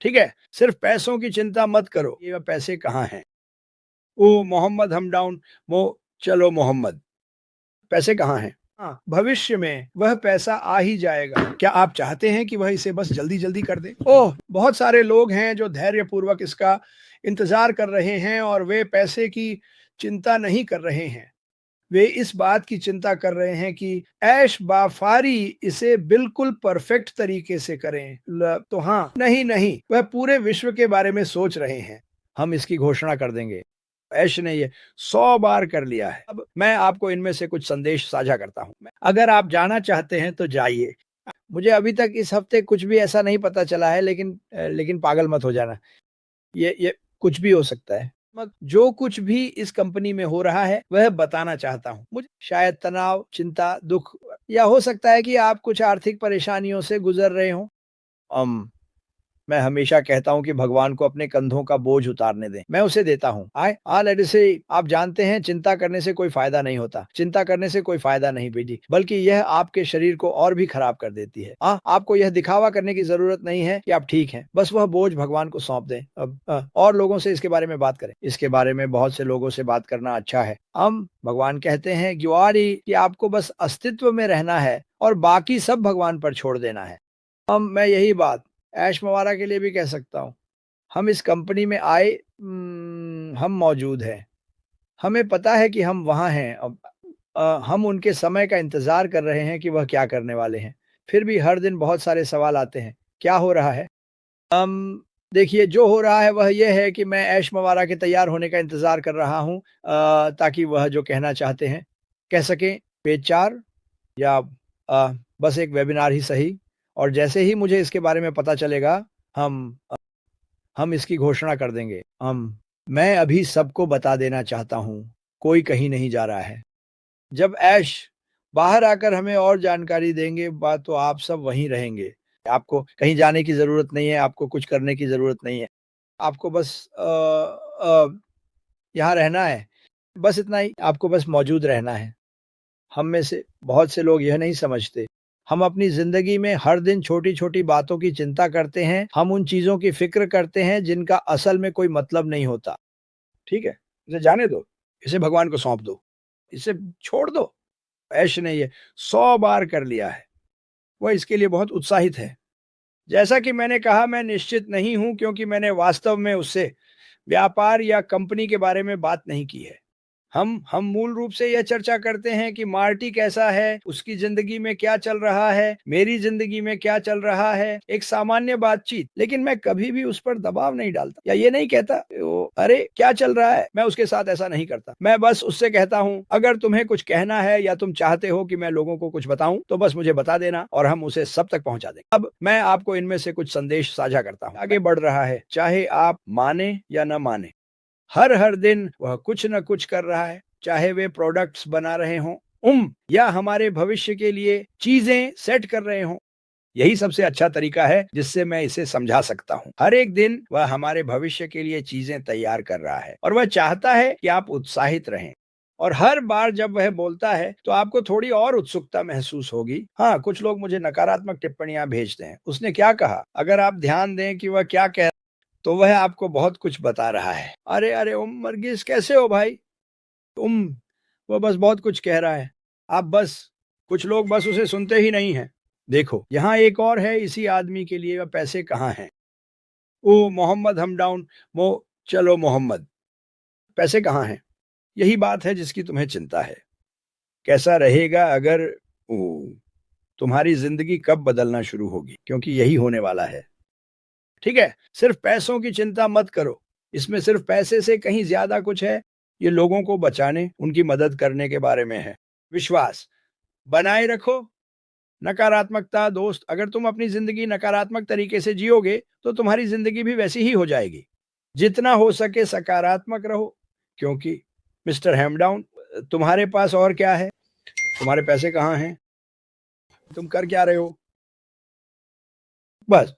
ठीक है? सिर्फ पैसों की चिंता मत करो, ये पैसे कहाँ हैं? ओ मोहम्मद हम डाउन, चलो मोहम्मद, पैसे कहाँ हैं? हाँ, भविष्य में वह पैसा आ ही जाएगा। क्या आप चाहते हैं कि वह इसे बस जल्दी-जल्दी कर दे? ओह! बहुत सारे लोग हैं जो धैर्यपूर्वक इसका इंतज़ार कर रहे हैं और वे पैसे की चिंता नहीं कर रहे हैं। वे इस बात की चिंता कर रहे हैं कि ऐश बाफारी इसे बिल्कुल परफेक्ट तरीके से करें। तो हाँ, नहीं, नहीं, वह पूरे विश्व के बारे में सोच रहे हैं। हम इसकी घोषणा कर देंगे। ऐश ने ये 100 बार कर लिया है। अब मैं आपको इनमें से कुछ संदेश साझा करता हूँ। अगर आप जाना चाहते हैं तो जाइए। मुझे अभी तक इस हफ्ते कुछ भी ऐसा नहीं पता चला है, लेकिन पागल मत हो जाना। ये कुछ भी हो सकता है। जो कुछ भी इस कंपनी में हो रहा है वह बताना चाहता हूँ। मुझे शायद तनाव, चिंता, दुःख या हो सकता है कि आप कुछ आर्थिक परेशानियों से गुज़र रहे हों। अम मैं हमेशा कहता हूँ कि भगवान को अपने कंधों का बोझ उतारने दें। मैं उसे देता हूँ। लेट अस से आप जानते हैं चिंता करने से कोई फ़ायदा नहीं होता। चिंता करने से कोई फ़ायदा नहीं बेटी, बल्कि यह आपके शरीर को और भी खराब कर देती है। आपको यह दिखावा करने की ज़रूरत नहीं है कि आप ठीक हैं। बस वह बोझ भगवान को सौंप दें। अब और लोगों से इसके बारे में बात करें। इसके बारे में बहुत से लोगों से बात करना अच्छा है। भगवान कहते हैं कि आपको बस अस्तित्व में रहना है और बाकी सब भगवान पर छोड़ देना है। मैं यही बात ऐश मवारा के लिए भी कह सकता हूँ। हम इस कंपनी में आए, हम मौजूद हैं। हमें पता है कि हम वहाँ हैं। अब हम उनके समय का इंतज़ार कर रहे हैं कि वह क्या करने वाले हैं। फिर भी हर दिन बहुत सारे सवाल आते हैं, क्या हो रहा है? देखिए जो हो रहा है वह ये है कि मैं ऐश मवारा के तैयार होने का इंतज़ार कर रहा हूँ, ताकि वह जो कहना चाहते हैं, कह सकें। पेज 4 या बस एक वेबिनार ही सही। और जैसे ही मुझे इसके बारे में पता चलेगा, हम हम इसकी घोषणा कर देंगे। मैं अभी सबको बता देना चाहता हूँ, कोई कहीं नहीं जा रहा है। जब ऐश बाहर आकर हमें और जानकारी देंगे बात, तो आप सब वहीं रहेंगे। आपको कहीं जाने की ज़रूरत नहीं है, आपको कुछ करने की ज़रूरत नहीं है। आपको बस यहाँ रहना है। बस इतना ही, आपको बस मौजूद रहना है। हम में से बहुत से लोग यह नहीं समझते। हम अपनी ज़िंदगी में हर दिन छोटी-छोटी बातों की चिंता करते हैं। हम उन चीज़ों की फ़िक्र करते हैं जिनका असल में कोई मतलब नहीं होता। ठीक है? इसे जाने दो। इसे भगवान को सौंप दो। इसे छोड़ दो। ऐश ने ये 100 बार कर लिया है। वह इसके लिए बहुत उत्साहित है। जैसा कि मैंने कहा, मैं निश्चित नहीं हूँ क्योंकि मैंने वास्तव में उससे व्यापार या कंपनी के बारे में बात नहीं की है। हम मूल रूप से यह चर्चा करते हैं कि मार्टी कैसा है, उसकी ज़िंदगी में क्या चल रहा है, मेरी ज़िंदगी में क्या चल रहा है, एक सामान्य बातचीत। लेकिन मैं कभी भी उस पर दबाव नहीं डालता या ये नहीं कहता, अरे क्या चल रहा है? मैं उसके साथ ऐसा नहीं करता। मैं बस उससे कहता हूँ, अगर तुम्हें कुछ कहना है या तुम चाहते हो कि मैं लोगों को कुछ बताऊँ, तो बस मुझे बता देना और हम उसे सब तक पहुँचा देंगे। अब मैं आपको इनमें से कुछ संदेश साझा करता हूँ। आगे बढ़ रहा है, चाहे आप माने या न माने। हर दिन वह कुछ न कुछ कर रहा है, चाहे वे प्रोडक्ट्स बना रहे हों, या हमारे भविष्य के लिए चीजें सेट कर रहे हों। यही सबसे अच्छा तरीका है जिससे मैं इसे समझा सकता हूँ। हर एक दिन वह हमारे भविष्य के लिए चीजें तैयार कर रहा है और वह चाहता है कि आप उत्साहित रहें। और हर बार जब वह बोलता है तो आपको थोड़ी और उत्सुकता महसूस होगी। हाँ, कुछ लोग मुझे नकारात्मक टिप्पणियां भेजते हैं, उसने क्या कहा? अगर आप ध्यान दें कि वह क्या कह, तो वह आपको बहुत कुछ बता रहा है। अरे, अरे वर्गीस कैसे हो भाई? तुम वो बस बहुत कुछ कह रहा है। आप बस कुछ लोग बस उसे सुनते ही नहीं हैं। देखो, यहाँ एक और है इसी आदमी के लिए, वह पैसे कहाँ हैं? ओ मोहम्मद हम डाउन, चलो मोहम्मद, पैसे कहाँ हैं? यही बात है जिसकी तुम्हें चिंता है। कैसा रहेगा अगर ओ तुम्हारी ज़िंदगी कब बदलना शुरू होगी? क्योंकि यही होने वाला है। ठीक है? सिर्फ पैसों की चिंता मत करो। इसमें सिर्फ पैसे से कहीं ज़्यादा कुछ है। ये लोगों को बचाने, उनकी मदद करने के बारे में है। विश्वास बनाए रखो। नकारात्मकता दोस्त, अगर तुम अपनी ज़िंदगी नकारात्मक तरीके से जियोगे, तो तुम्हारी ज़िंदगी भी वैसी ही हो जाएगी। जितना हो सके सकारात्मक रहो, क्योंकि मिस्टर हैमडाउन, तुम्हारे पास और क्या है? तुम्हारे पैसे कहाँ हैं? तुम कर क्या रहे हो? बस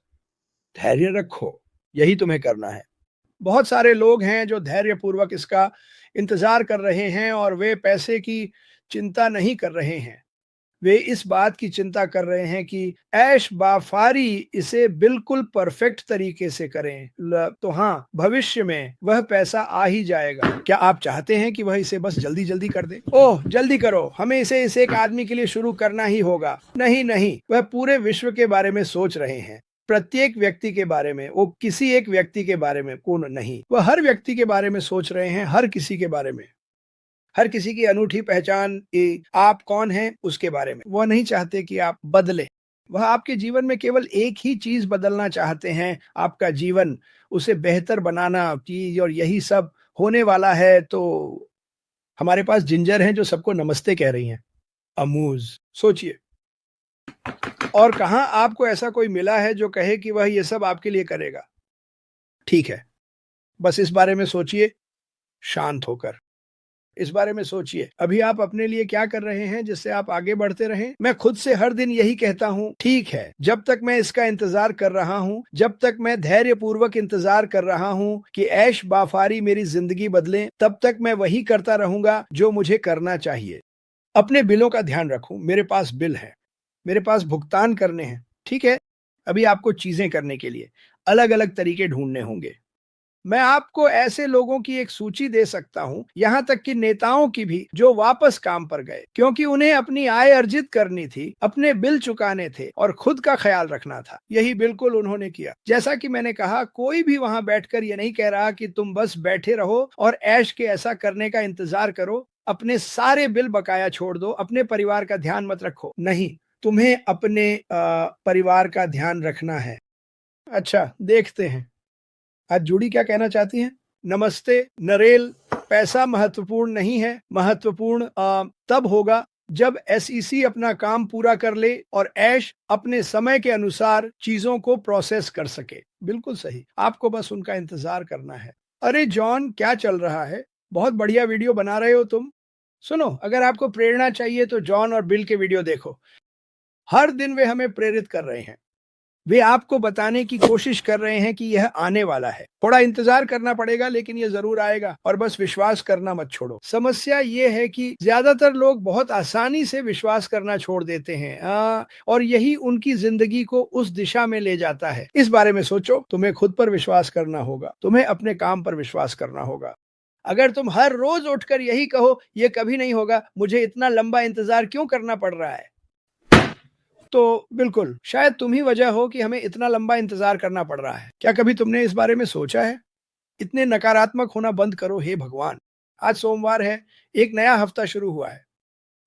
धैर्य रखो, यही तुम्हें करना है। बहुत सारे लोग हैं जो धैर्यपूर्वक इसका इंतज़ार कर रहे हैं और वे पैसे की चिंता नहीं कर रहे हैं। वे इस बात की चिंता कर रहे हैं कि ऐश बाफारी इसे बिल्कुल परफेक्ट तरीके से करें, तो हाँ, भविष्य में वह पैसा आ ही जाएगा। क्या आप चाहते हैं कि वह इसे बस जल्दी जल्दी कर दे? ओह, जल्दी करो, हमें इसे इस एक आदमी के लिए शुरू करना ही होगा। नहीं नहीं, वह पूरे विश्व के बारे में सोच रहे हैं, प्रत्येक व्यक्ति के बारे में। वो किसी एक व्यक्ति के बारे में कौन नहीं, वह हर व्यक्ति के बारे में सोच रहे हैं, हर किसी के बारे में, हर किसी की अनूठी पहचान, आप कौन हैं उसके बारे में। वह नहीं चाहते कि आप बदले, वह आपके जीवन में केवल एक ही चीज बदलना चाहते हैं, आपका जीवन, उसे बेहतर बनाना चीज, और यही सब होने वाला है। तो हमारे पास जिंजर हैं जो सबको नमस्ते कह रही हैं। अमूज, सोचिए, और कहाँ आपको ऐसा कोई मिला है जो कहे कि वह ये सब आपके लिए करेगा? ठीक है, बस इस बारे में सोचिए, शांत होकर इस बारे में सोचिए, अभी आप अपने लिए क्या कर रहे हैं जिससे आप आगे बढ़ते रहें। मैं खुद से हर दिन यही कहता हूँ, ठीक है, जब तक मैं इसका इंतजार कर रहा हूँ, जब तक मैं धैर्य पूर्वक इंतजार कर रहा हूँ कि ऐश बाफारी मेरी जिंदगी बदले, तब तक मैं वही करता रहूंगा जो मुझे करना चाहिए। अपने बिलों का ध्यान रखूं, मेरे पास बिल है, मेरे पास भुगतान करने हैं, ठीक है। अभी आपको चीजें करने के लिए अलग अलग तरीके ढूंढने होंगे। मैं आपको ऐसे लोगों की एक सूची दे सकता हूं, यहां तक कि नेताओं की भी, जो वापस काम पर गए, क्योंकि उन्हें अपनी आय अर्जित करनी थी, अपने बिल चुकाने थे और खुद का ख्याल रखना था। यही बिल्कुल उन्होंने किया। जैसा कि मैंने कहा, कोई भी वहां बैठकर ये नहीं कह रहा कि तुम बस बैठे रहो और ऐश के ऐसा करने का इंतजार करो, अपने सारे बिल बकाया छोड़ दो, अपने परिवार का ध्यान मत रखो। नहीं, तुम्हें अपने परिवार का ध्यान रखना है। अच्छा, देखते हैं आज जूड़ी क्या कहना चाहती हैं। नमस्ते नरेल, पैसा महत्वपूर्ण नहीं है, महत्वपूर्ण तब होगा जब एसईसी अपना काम पूरा कर ले और ऐश अपने समय के अनुसार चीजों को प्रोसेस कर सके। बिल्कुल सही, आपको बस उनका इंतजार करना है। अरे जॉन, क्या चल रहा है? बहुत बढ़िया वीडियो बना रहे हो तुम। सुनो, अगर आपको प्रेरणा चाहिए तो जॉन और बिल के वीडियो देखो। हर दिन वे हमें प्रेरित कर रहे हैं, वे आपको बताने की कोशिश कर रहे हैं कि यह आने वाला है। थोड़ा इंतजार करना पड़ेगा, लेकिन यह जरूर आएगा, और बस विश्वास करना मत छोड़ो। समस्या यह है कि ज्यादातर लोग बहुत आसानी से विश्वास करना छोड़ देते हैं, और यही उनकी जिंदगी को उस दिशा में ले जाता है। इस बारे में सोचो, तुम्हें खुद पर विश्वास करना होगा, तुम्हें अपने काम पर विश्वास करना होगा। अगर तुम हर रोज उठकर यही कहो, यह कभी नहीं होगा, मुझे इतना लंबा इंतजार क्यों करना पड़ रहा है, तो बिल्कुल शायद तुम ही वजह हो कि हमें इतना लंबा इंतजार करना पड़ रहा है। क्या कभी तुमने इस बारे में सोचा है? इतने नकारात्मक होना बंद करो, हे भगवान। आज सोमवार है, एक नया हफ्ता शुरू हुआ है।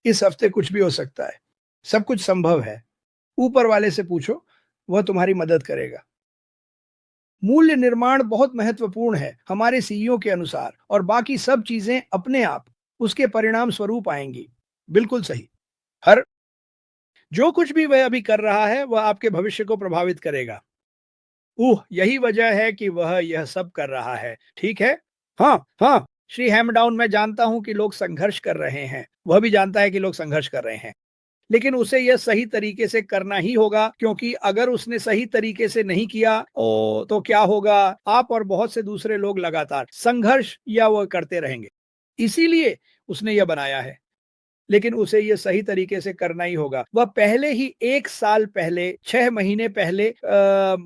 इस हफ्ते कुछ भी हो सकता है, सब कुछ संभव है। ऊपर वाले से पूछो, वह तुम्हारी मदद करेगा। मूल्य निर्माण बहुत महत्वपूर्ण है हमारे सीईओ के अनुसार, और बाकी सब चीजें अपने आप उसके परिणाम स्वरूप आएंगी। बिल्कुल सही। हर जो कुछ भी वह अभी कर रहा है, वह आपके भविष्य को प्रभावित करेगा। यही वजह है कि वह यह सब कर रहा है, ठीक है। हाँ हाँ, श्री हैमडाउन, मैं जानता हूं कि लोग संघर्ष कर रहे हैं, वह भी जानता है कि लोग संघर्ष कर रहे हैं, लेकिन उसे यह सही तरीके से करना ही होगा, क्योंकि अगर उसने सही तरीके से नहीं किया तो क्या होगा, आप और बहुत से दूसरे लोग लगातार संघर्ष या वह करते रहेंगे। इसीलिए उसने यह बनाया है, लेकिन उसे ये सही तरीके से करना ही होगा। वह पहले ही 1 साल पहले, 6 महीने पहले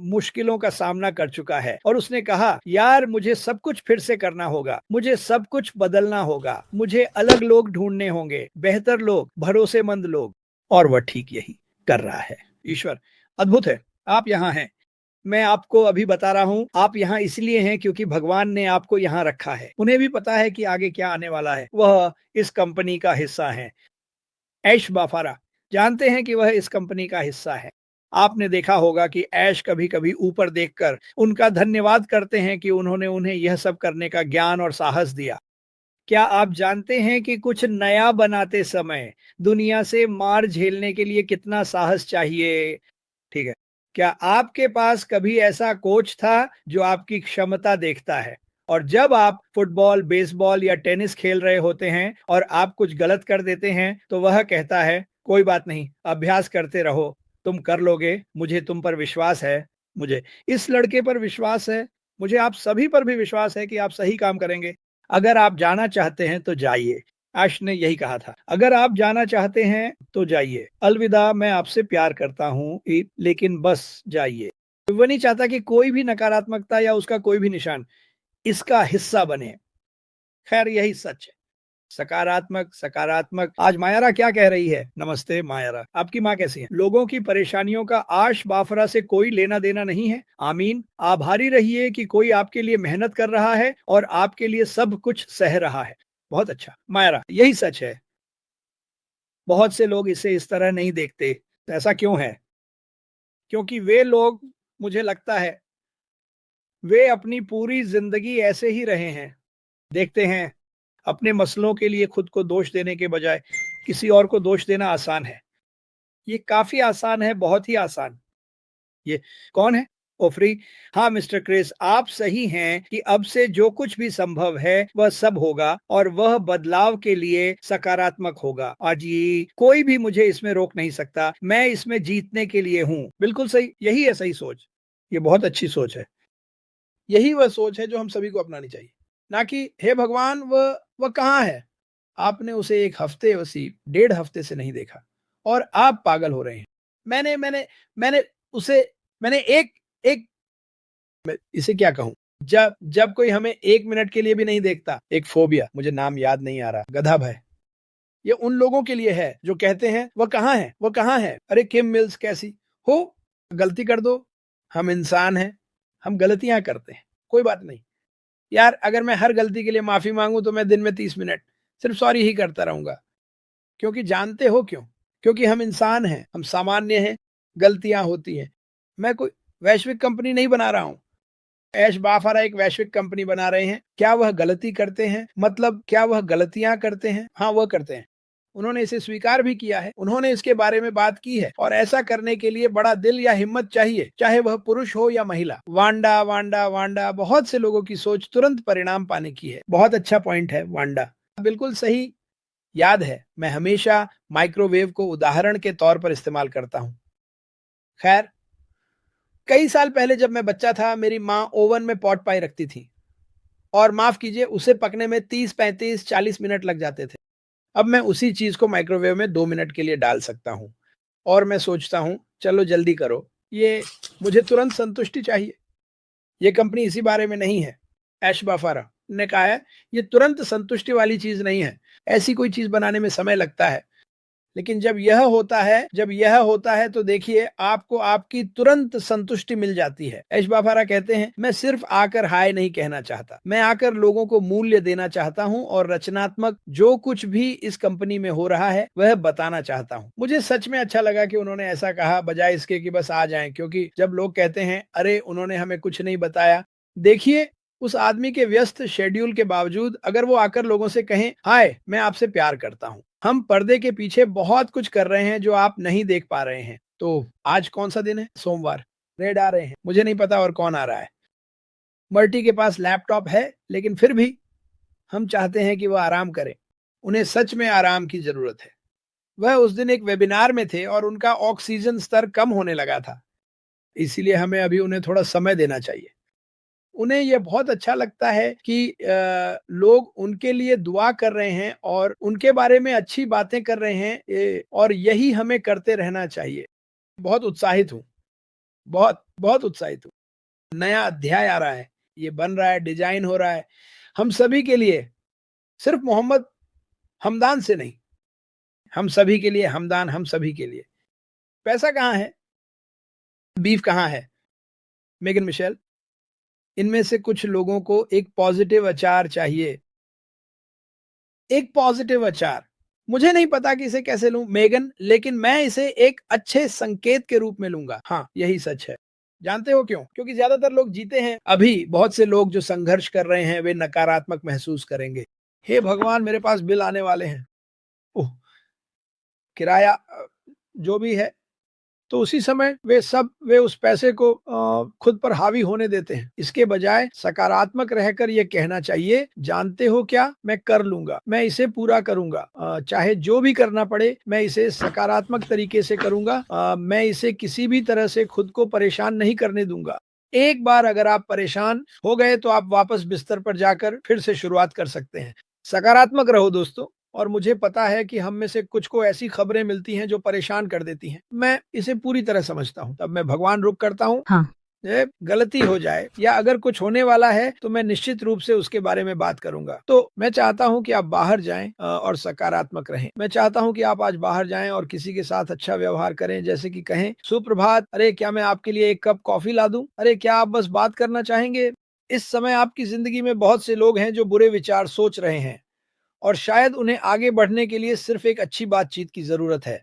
मुश्किलों का सामना कर चुका है, और उसने कहा, यार मुझे सब कुछ फिर से करना होगा, मुझे सब कुछ बदलना होगा, मुझे अलग लोग ढूंढने होंगे, बेहतर लोग, भरोसेमंद लोग, और वह ठीक यही कर रहा है। ईश्वर अद्भुत है, आप यहाँ हैं। मैं आपको अभी बता रहा हूं, आप यहाँ इसलिए हैं क्योंकि भगवान ने आपको यहाँ रखा है। उन्हें भी पता है कि आगे क्या आने वाला है। वह इस कंपनी का हिस्सा है। ऐश बाफारा जानते हैं कि वह इस कंपनी का हिस्सा है। आपने देखा होगा कि ऐश कभी कभी ऊपर देखकर उनका धन्यवाद करते हैं कि उन्होंने उन्हें यह सब करने का ज्ञान और साहस दिया। क्या आप जानते हैं कि कुछ नया बनाते समय दुनिया से मार झेलने के लिए कितना साहस चाहिए? ठीक है। क्या आपके पास कभी ऐसा कोच था जो आपकी क्षमता देखता है, और जब आप फुटबॉल, बेसबॉल या टेनिस खेल रहे होते हैं और आप कुछ गलत कर देते हैं, तो वह कहता है, कोई बात नहीं, अभ्यास करते रहो, तुम कर लोगे, मुझे तुम पर विश्वास है, मुझे इस लड़के पर विश्वास है, मुझे आप सभी पर भी विश्वास है कि आप सही काम करेंगे। अगर आप जाना चाहते हैं तो जाइए, ऐश ने यही कहा था, अगर आप जाना चाहते हैं तो जाइए, अलविदा, मैं आपसे प्यार करता हूँ, लेकिन बस जाइए। वो नहीं चाहता कि कोई भी नकारात्मकता या उसका कोई भी निशान इसका हिस्सा बने। खैर यही सच है। सकारात्मक, सकारात्मक। आज मायरा क्या कह रही है? नमस्ते मायरा, आपकी माँ कैसी है? लोगों की परेशानियों का आश बाफरा से कोई लेना देना नहीं है। आमीन। आभारी रहिए कि कोई आपके लिए मेहनत कर रहा है और आपके लिए सब कुछ सह रहा है। बहुत अच्छा मायरा, यही सच है। बहुत से लोग इसे इस तरह नहीं देखते। तो ऐसा क्यों है? क्योंकि वे लोग, मुझे लगता है, वे अपनी पूरी जिंदगी ऐसे ही रहे हैं। देखते हैं, अपने मसलों के लिए खुद को दोष देने के बजाय किसी और को दोष देना आसान है। ये काफी आसान है, बहुत ही आसान। ये कौन है? ओफ्री। हाँ मिस्टर क्रिस, आप सही हैं कि अब से जो कुछ भी संभव है वह सब होगा और वह बदलाव के लिए सकारात्मक होगा। आज ये कोई भी मुझे इसमें रोक नहीं सकता। मैं इसमें जीतने के लिए हूँ। बिल्कुल सही, यही है सही सोच। ये बहुत अच्छी सोच है। यही वह सोच है जो हम सभी को अपनानी चाहिए। ना कि हे भगवान वह कहाँ है? आपने उसे 1 हफ्ते उसी 1.5 हफ्ते से नहीं देखा और आप पागल हो रहे हैं। मैंने मैंने मैंने उसे मैंने एक एक मैं इसे क्या कहूँ? जब जब कोई हमें 1 मिनट के लिए भी नहीं देखता, एक फ़ोबिया, मुझे नाम याद नहीं आ रहा, गधा भय। ये उन लोगों के लिए है जो कहते हैं वो कहाँ है? वो कहाँ है? अरे किम मिल्स कैसी हो? गलती कर दो। हम इंसान हैं, हम गलतियाँ करते हैं, कोई बात नहीं। यार अगर मैं हर गलती के लिए माफ़ी माँगूँ तो मैं दिन में 30 मिनट सिर्फ़ सॉरी ही करता रहूँगा। क्योंकि जानते हो क्यों? क्योंकि हम इंसान हैं, हम सामान्य हैं, गलतियाँ होती हैं। मैं कोई वैश्विक कंपनी नहीं बना रहा हूँ। ऐश बाफारा एक वैश्विक कंपनी बना रहे हैं। क्या वह गलती करते हैं? मतलब क्या वह गलतियाँ करते हैं? हाँ, वह करते हैं। उन्होंने इसे स्वीकार भी किया है। उन्होंने इसके बारे में बात की है और ऐसा करने के लिए बड़ा दिल या हिम्मत चाहिए, चाहे वह पुरुष हो या महिला। वांडा, वांडा, वांडा, बहुत से लोगों की सोच तुरंत परिणाम पाने की है। बहुत अच्छा पॉइंट है वांडा। बिल्कुल सही। याद है, मैं हमेशा माइक्रोवेव को उदाहरण के तौर पर इस्तेमाल करता हूँ। खैर, कई साल पहले जब मैं बच्चा था, मेरी माँ ओवन में पॉट पाई रखती थी और माफ कीजिए उसे पकने में 30, 35, 40 मिनट लग जाते थे। अब मैं उसी चीज को माइक्रोवेव में 2 मिनट के लिए डाल सकता हूँ और मैं सोचता हूँ चलो जल्दी करो। ये मुझे तुरंत संतुष्टि चाहिए। ये कंपनी इसी बारे में नहीं है। ऐश बाफारा ने कहा है, ये तुरंत संतुष्टि वाली चीज नहीं है। ऐसी कोई चीज बनाने में समय लगता है। लेकिन जब यह होता है तो देखिए आपको आपकी तुरंत संतुष्टि मिल जाती है। ऐश बाफारा कहते हैं, मैं सिर्फ आकर हाय नहीं कहना चाहता, मैं आकर लोगों को मूल्य देना चाहता हूं और रचनात्मक जो कुछ भी इस कंपनी में हो रहा है वह बताना चाहता हूं। मुझे सच में अच्छा लगा कि उन्होंने ऐसा कहा, बजाय इसके कि बस आ जाएं। क्योंकि जब लोग कहते हैं अरे उन्होंने हमें कुछ नहीं बताया, देखिए उस आदमी के व्यस्त शेड्यूल के बावजूद अगर वो आकर लोगों से कहें हाय मैं आपसे प्यार करता हूं। हम पर्दे के पीछे बहुत कुछ कर रहे हैं जो आप नहीं देख पा रहे हैं। तो आज कौन सा दिन है? सोमवार। रेड आ रहे हैं, मुझे नहीं पता और कौन आ रहा है। मर्टी के पास लैपटॉप है लेकिन फिर भी हम चाहते हैं कि वह आराम करें। उन्हें सच में आराम की जरूरत है। वह उस दिन एक वेबिनार में थे और उनका ऑक्सीजन स्तर कम होने लगा था। इसीलिए हमें अभी उन्हें थोड़ा समय देना चाहिए। उन्हें ये बहुत अच्छा लगता है कि लोग उनके लिए दुआ कर रहे हैं और उनके बारे में अच्छी बातें कर रहे हैं, और यही हमें करते रहना चाहिए। बहुत उत्साहित हूँ, बहुत बहुत उत्साहित हूँ। नया अध्याय आ रहा है, ये बन रहा है, डिजाइन हो रहा है हम सभी के लिए। सिर्फ मोहम्मद हमदान से नहीं, हम सभी के लिए हमदान, हम सभी के लिए। पैसा कहाँ है? बीफ कहाँ है? मेगन मिशेल, इनमें से कुछ लोगों को एक पॉजिटिव अचार चाहिए। एक पॉजिटिव अचार। मुझे नहीं पता कि इसे कैसे लूं मेगन, लेकिन मैं इसे एक अच्छे संकेत के रूप में लूंगा। हाँ, यही सच है। जानते हो क्यों? क्योंकि ज्यादातर लोग जीते हैं। अभी बहुत से लोग जो संघर्ष कर रहे हैं वे नकारात्मक महसूस करेंगे। हे भगवान, मेरे पास बिल आने वाले हैं। ओह, किराया, जो भी है। तो उसी समय वे उस पैसे को खुद पर हावी होने देते हैं। इसके बजाय सकारात्मक रहकर ये कहना चाहिए, जानते हो क्या, मैं कर लूंगा, मैं इसे पूरा करूंगा, चाहे जो भी करना पड़े मैं इसे सकारात्मक तरीके से करूंगा। मैं इसे किसी भी तरह से खुद को परेशान नहीं करने दूंगा। एक बार अगर आप परेशान हो गए तो आप वापस बिस्तर पर जाकर फिर से शुरुआत कर सकते हैं। सकारात्मक रहो दोस्तों। और मुझे पता है कि हम में से कुछ को ऐसी खबरें मिलती हैं जो परेशान कर देती हैं। मैं इसे पूरी तरह समझता हूँ। तब मैं भगवान रुक करता हूँ। हाँ। गलती हो जाए या अगर कुछ होने वाला है तो मैं निश्चित रूप से उसके बारे में बात करूंगा। तो मैं चाहता हूं कि आप बाहर जाएं और सकारात्मक रहें। मैं चाहता हूं कि आप आज बाहर जाएं और किसी के साथ अच्छा व्यवहार करें, जैसे कि कहें सुप्रभात, अरे क्या मैं आपके लिए एक कप कॉफी ला दूं, अरे क्या आप बस बात करना चाहेंगे। इस समय आपकी जिंदगी में बहुत से लोग हैं जो बुरे विचार सोच रहे हैं और शायद उन्हें आगे बढ़ने के लिए सिर्फ एक अच्छी बातचीत की जरूरत है।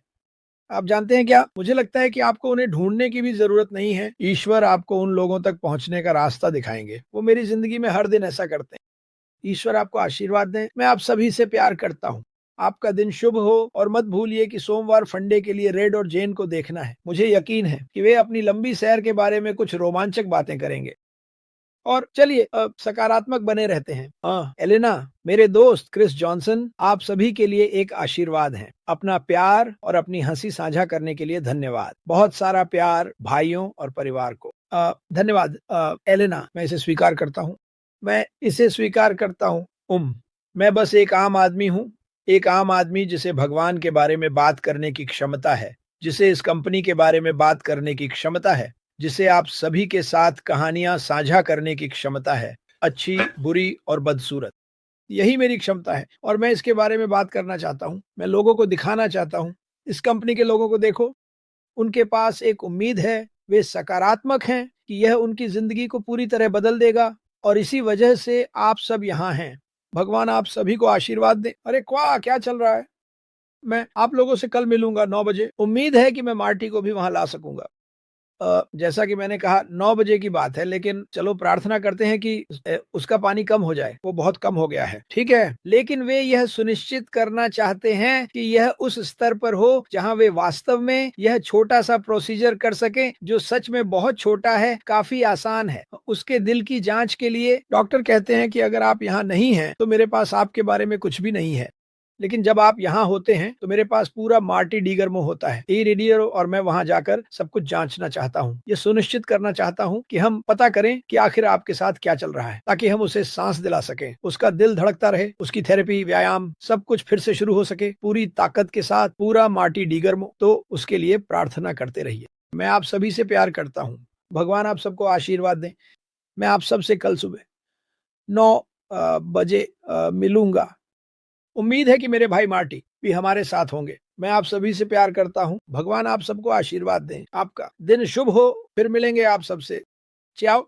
आप जानते हैं क्या, मुझे लगता है कि आपको उन्हें ढूंढने की भी जरूरत नहीं है। ईश्वर आपको उन लोगों तक पहुंचने का रास्ता दिखाएंगे। वो मेरी जिंदगी में हर दिन ऐसा करते हैं। ईश्वर आपको आशीर्वाद दें। मैं आप सभी से प्यार करता हूँ। आपका दिन शुभ हो और मत भूलिए कि सोमवार फंडे के लिए रेड और जेन को देखना है। मुझे यकीन है कि वे अपनी लंबी सैर के बारे में कुछ रोमांचक बातें करेंगे। और चलिए सकारात्मक बने रहते हैं। हाँ एलेना, मेरे दोस्त क्रिस जॉनसन, आप सभी के लिए एक आशीर्वाद हैं। अपना प्यार और अपनी हंसी साझा करने के लिए धन्यवाद। बहुत सारा प्यार भाइयों और परिवार को। धन्यवाद एलेना, मैं इसे स्वीकार करता हूँ। मैं इसे स्वीकार करता हूँ। मैं बस एक आम आदमी हूँ। एक आम आदमी जिसे भगवान के बारे में बात करने की क्षमता है, जिसे इस कंपनी के बारे में बात करने की क्षमता है, जिसे आप सभी के साथ कहानियां साझा करने की क्षमता है, अच्छी, बुरी और बदसूरत। यही मेरी क्षमता है और मैं इसके बारे में बात करना चाहता हूँ। मैं लोगों को दिखाना चाहता हूँ। इस कंपनी के लोगों को देखो, उनके पास एक उम्मीद है, वे सकारात्मक हैं कि यह उनकी जिंदगी को पूरी तरह बदल देगा और इसी वजह से आप सब यहाँ हैं। भगवान आप सभी को आशीर्वाद दे। अरे वाह, क्या चल रहा है। मैं आप लोगों से कल मिलूंगा 9 बजे। उम्मीद है कि मैं मार्टी को भी वहां ला सकूंगा। जैसा कि मैंने कहा 9 बजे की बात है, लेकिन चलो प्रार्थना करते हैं कि उसका पानी कम हो जाए। वो बहुत कम हो गया है, ठीक है। लेकिन वे यह सुनिश्चित करना चाहते हैं कि यह उस स्तर पर हो जहां वे वास्तव में यह छोटा सा प्रोसीजर कर सकें, जो सच में बहुत छोटा है, काफी आसान है। उसके दिल की जांच के लिए डॉक्टर कहते हैं कि अगर आप यहाँ नहीं हैं तो मेरे पास आपके बारे में कुछ भी नहीं है। लेकिन जब आप यहाँ होते हैं तो मेरे पास पूरा मार्टी डीगरमो होता है, ई रेडियर, और मैं वहां जाकर सब कुछ जांचना चाहता हूँ। ये सुनिश्चित करना चाहता हूँ कि हम पता करें कि आखिर आपके साथ क्या चल रहा है, ताकि हम उसे सांस दिला सकें, उसका दिल धड़कता रहे, उसकी थेरेपी, व्यायाम, सब कुछ फिर से शुरू हो सके पूरी ताकत के साथ, पूरा मार्टी डीगरमो। तो उसके लिए प्रार्थना करते रहिए। मैं आप सभी से प्यार करता हूँ। भगवान आप सबको आशीर्वाद दें। मैं आप सबसे कल सुबह 9 बजे मिलूंगा। उम्मीद है कि मेरे भाई मार्टी भी हमारे साथ होंगे। मैं आप सभी से प्यार करता हूँ। भगवान आप सबको आशीर्वाद दें। आपका दिन शुभ हो। फिर मिलेंगे आप सबसे। चाओ।